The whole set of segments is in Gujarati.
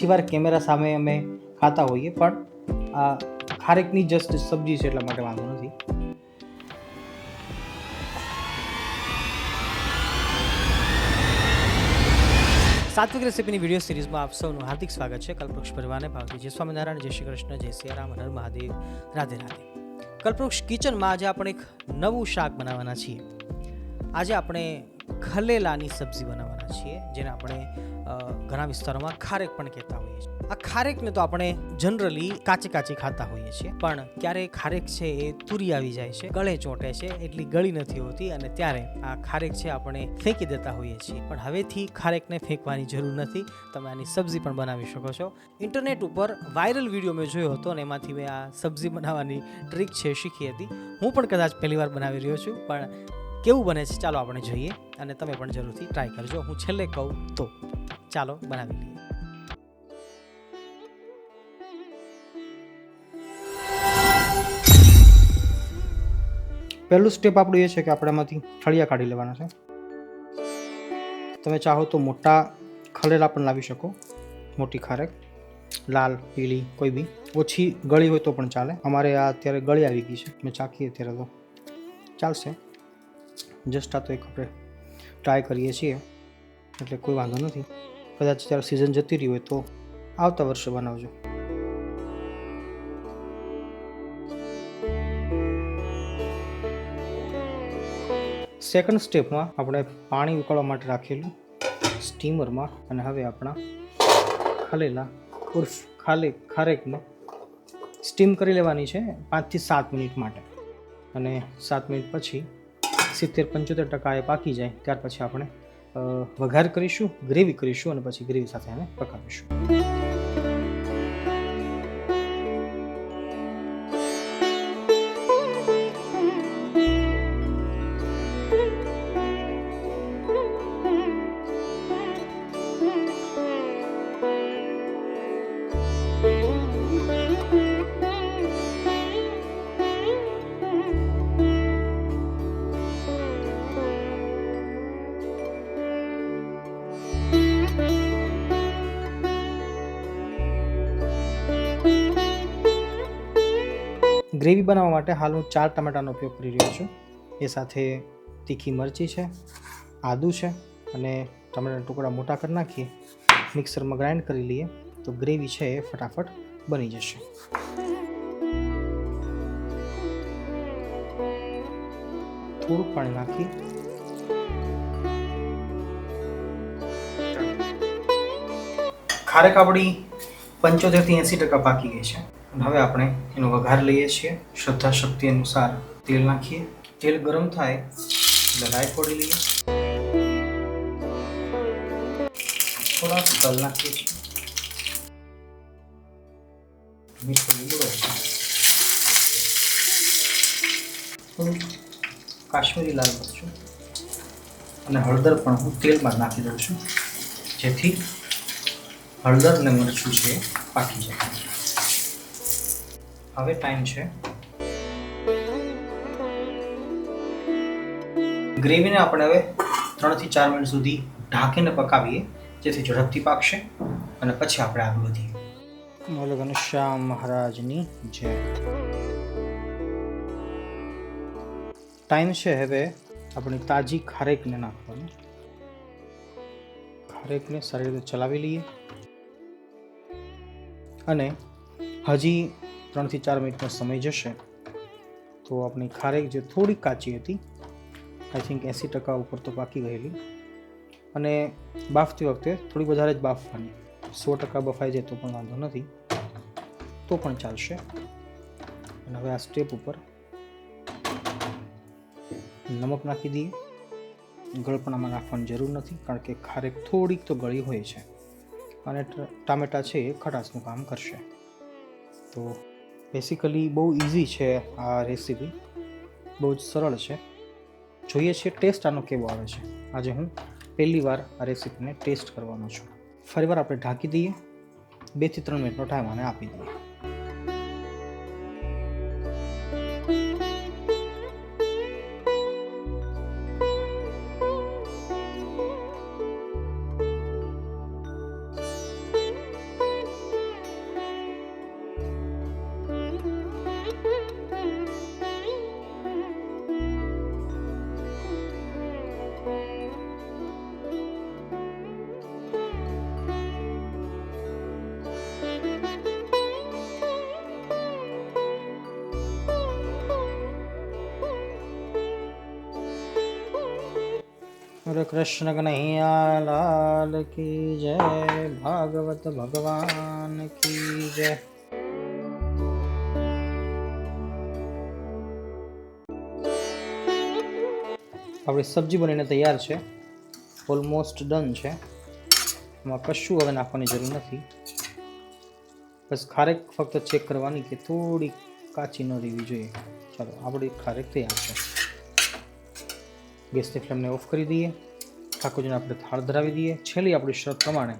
ઓછી વાર કેમેરા સામે અમે ખાતા હોઈએ, પણ આ ખારેકની જસ્ટ સબ્જી છે એટલા માટે વાંધો નથી. સાત્વિક રેસીપીની વિડીયો સિરીઝમાં આપ સૌનું હાર્દિક સ્વાગત છે. કલ્પવૃક્ષ પરિવારને ભાવતી જય સ્વામિનારાયણ, જય શ્રી કૃષ્ણ, જય સિયારામ, હર મહાદેવ, રાધે રાધે. કલ્પવૃક્ષ કિચનમાં આજે આપણે એક નવું શાક બનાવવાના છીએ. આજે આપણે ખલેલાની સબ્જી બનાવવાના છીએ, જેને આપણે ઘણા વિસ્તારોમાં ખારેક પણ કહેતા હોઈએ છીએ. આ ખારેકને તો આપણે જનરલી કાચી ખાતા હોઈએ છીએ, પણ ક્યારેક ખારેક છે એ તુરી આવી જાય છે, ગળે ચોંટે છે, એટલી ગળી નથી હોતી, અને ત્યારે આ ખારેક છે આપણે ફેંકી દેતા હોઈએ છીએ. પણ હવેથી ખારેકને ફેંકવાની જરૂર નથી, તમે આની સબ્જી પણ બનાવી શકો છો. ઇન્ટરનેટ ઉપર વાયરલ વિડીયો મેં જોયો હતો અને એમાંથી મેં આ સબ્જી બનાવવાની ટ્રીક છે શીખી હતી. હું પણ કદાચ પહેલી વાર બનાવી રહ્યો છું, પણ કેવું બને છે ચાલો આપણે જોઈએ, અને તમે પણ જરૂરથી ટ્રાય કરજો. હું છેલ્લે કહું તો ચાલો બનાવી લઈએ. પહેલું સ્ટેપ આપણું એ છે કે આપણે એમાંથી ઠળિયા કાઢી લેવાના છે. તમે ચાહો તો મોટા ખલેલા પણ લાવી શકો, મોટી ખારેક, લાલ, પીળી, કોઈ બી. ઓછી ગળી હોય તો પણ ચાલે. અમારે આ અત્યારે ગળી આવી ગઈ છે, મેં ચાખી અત્યારે તો ચાલશે. જસ્ટ આ તો એક આપણે ટ્રાય કરીએ છીએ, એટલે કોઈ વાંધો નથી. કદાચ ત્યારે સિઝન જતી રહી હોય તો આવતા વર્ષે બનાવજો. સેકન્ડ સ્ટેપમાં આપણે પાણી ઉકળવા માટે રાખેલું સ્ટીમરમાં, અને હવે આપણા ખલેલા ઉર્ફ ખારેકને સ્ટીમ કરી લેવાની છે 5 થી 7 મિનિટ માટે. અને 7 મિનિટ પછી 70-75% એ પાકી જાય ત્યાર પછી આપણે વઘાર કરીશું, ગ્રેવી કરીશું, અને પછી ગ્રેવી સાથે એને પકાવીશું. ગ્રેવી બનાવવા માટે હાલ હું 4 ટમેટાનો ઉપયોગ કરી રહ્યો છું. એ સાથે તીખી મરચી છે, આદું છે, અને ટમેટાના ટુકડા મોટા કરી નાખીએ, મિક્સરમાં ગ્રાઇન્ડ કરી લઈએ તો ગ્રેવી છે એ ફટાફટ બની જશે. થોડુંક પાણી નાખી ખારેક આપણી 75 થી 80% પાકી ગઈ છે. હવે આપણે એનો વઘાર લઈએ છીએ. શ્રદ્ધા શક્તિ અનુસાર તેલ નાખીએ. તેલ ગરમ થાય એટલે રાઈ ફોડી લઈએ. થોડા તલ નાખીએ છીએ. મીઠું લીમડો, થોડું કાશ્મીરી લાલ મરચું અને હળદર પણ હું તેલમાં નાખી દઉં છું, જેથી હળદર અને મરચું છે પાકી જાય. હવે ટાઈમ છે ગ્રેવીને આપણે હવે 3 થી 4 મિનિટ સુધી ઢાંકીને પકાવીએ, જેથી ઝડપથી પાકશે, અને પછી આપણે આગળ વધીએ. બોલો ઘનશ્યામ મહારાજની જય. ટાઈમ છે હવે આપણી તાજી ખારેકને નાખવાનો. ખારેકને સારી રીતે ચલાવી લઈએ, અને હજી 3 થી 4 મિનિટનો સમય જશે તો આપણી ખારેક જે થોડી કાચી હતી, આઈ થિંક 80% ઉપર તો પાકી ગયેલી, અને બાફતી વખતે થોડી વધારે જ બાફવાની. 100% બફાઈ જાય તો પણ વાંધો નથી, તો પણ ચાલશે. અને હવે આ સ્ટેપ ઉપર નમક નાખી દઈએ. ગળપણામાં નાખવાની જરૂર નથી, કારણ કે ખારેક થોડીક તો ગળી હોય છે, અને ટામેટાં છે એ ખટાશનું કામ કરશે. તો બેસિકલી બહુ ઇઝી છે આ રેસીપી, બહુ જ સરળ છે. જોઈએ છીએ ટેસ્ટ આનો કેવો આવે છે. આજે હું પહેલી વાર આ રેસીપીને ટેસ્ટ કરવાનો છું. ફરીવાર આપણે ઢાંકી દઈએ. 2 થી 3 મિનિટનો ટાઈમ આને આપી દઈએ. હરે કૃષ્ણ કનૈયા લાલ કી જય, ભાગવત ભગવાન કી જય. આપણી સબ્જી બનીને તૈયાર છે, ઓલમોસ્ટ ડન છે. એમાં કશું હવે નાખવાની જરૂર નથી, બસ ખારેક ફક્ત ચેક કરવાની કે થોડી કાચી ન રહેવી જોઈએ. ચાલો, આપણી ખારેક તૈયાર છે. ગેસની ફ્લેમને ઓફ કરી દઈએ. ઠાકોરજીને આપણે થાળ ધરાવી દઈએ. છેલ્લી આપણી શરત પ્રમાણે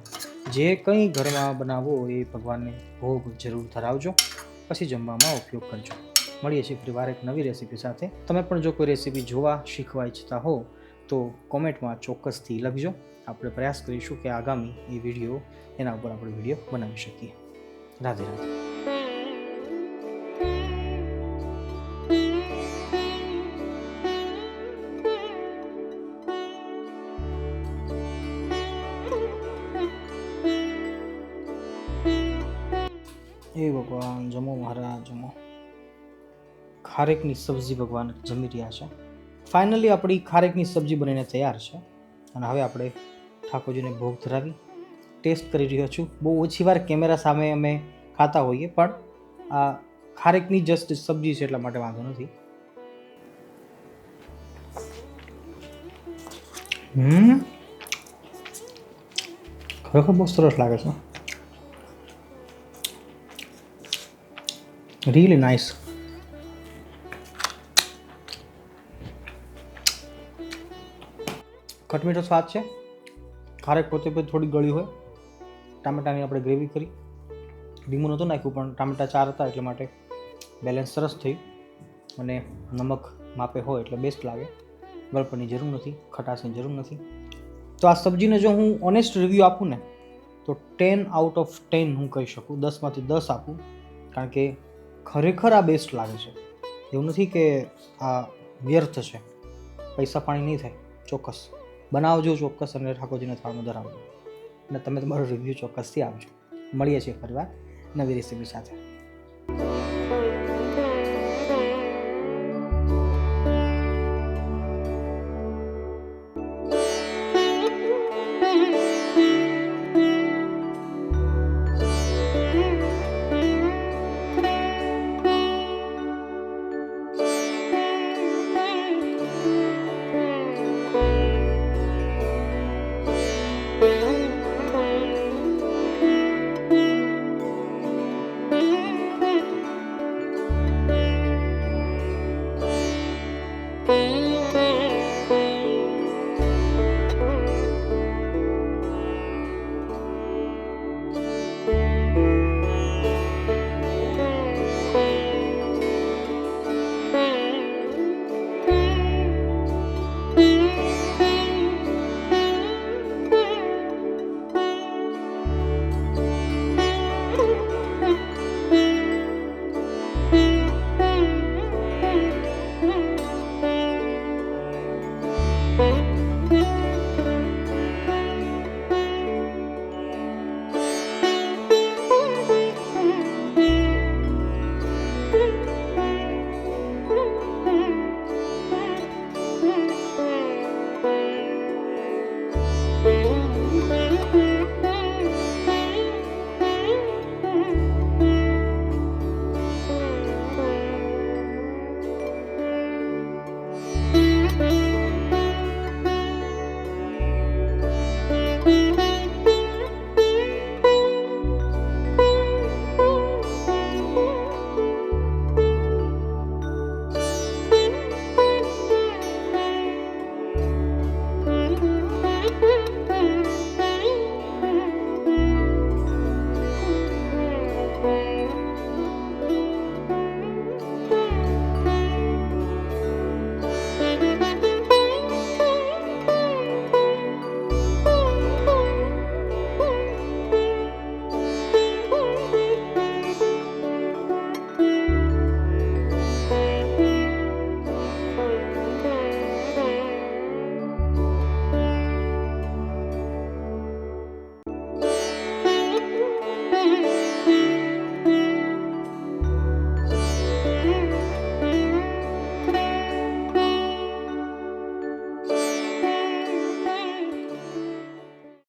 જે કંઈ ઘરમાં બનાવવો એ ભગવાનને ભોગ જરૂર ધરાવજો, પછી જમવામાં ઉપયોગ કરજો. મળીએ છીએ ફરી વાર એક નવી રેસીપી સાથે. તમે પણ જો કોઈ રેસીપી જોવા શીખવા ઈચ્છતા હો તો કોમેન્ટમાં ચોક્કસથી લખજો. આપણે પ્રયાસ કરીશું કે આગામી એ વિડીયો એના ઉપર આપણે વિડીયો બનાવી શકીએ. રાધે રાધે. એ ભગવાન જમો મહારાજ જમો. ખારેકની સબ્જી ભગવાન જમી રહ્યા છે. ફાઇનલી આપણી ખારેકની સબ્જી બનીને તૈયાર છે અને હવે આપણે ઠાકોરજીને ભોગ ધરાવી ટેસ્ટ કરી રહ્યો છું. બહુ ઓછી વાર કેમેરા સામે અમે ખાતા હોઈએ, પણ આ ખારેકની જસ્ટ સબ્જી છે એટલા માટે વાંધો નથી. ખરેખર બહુ સરસ લાગે છે. Really nice. ખટમીઠો સ્વાદ છે. ખારેક પોતે પણ થોડી ગળી હોય. ટામેટાની આપણે ગ્રેવી કરી, લીંબુ નહોતું નાખ્યું પણ ટામેટા 4 હતા એટલે માટે બેલેન્સ સરસ થયું. અને નમક માપે હોય એટલે બેસ્ટ લાગે. ગળપણની જરૂર નથી, ખટાશની જરૂર નથી. તો આ સબ્જીને જો હું ઓનેસ્ટ રિવ્યૂ આપું ને તો 10 આઉટ ઓફ 10 હું કહી શકું. 10માંથી 10 આપું, કારણ કે ખરેખર આ બેસ્ટ લાગે છે. એવું નથી કે આ વ્યર્થ છે. પૈસા પાણી નહીં થાય. ચોક્કસ બનાવજો, ચોક્કસ, અને ઠાકોરજીને થાળમાં ધરાવજો. અને તમે તમારો રિવ્યૂ ચોક્કસથી આપજો. મળીએ છીએ ફરીવાર નવી રેસીપી સાથે.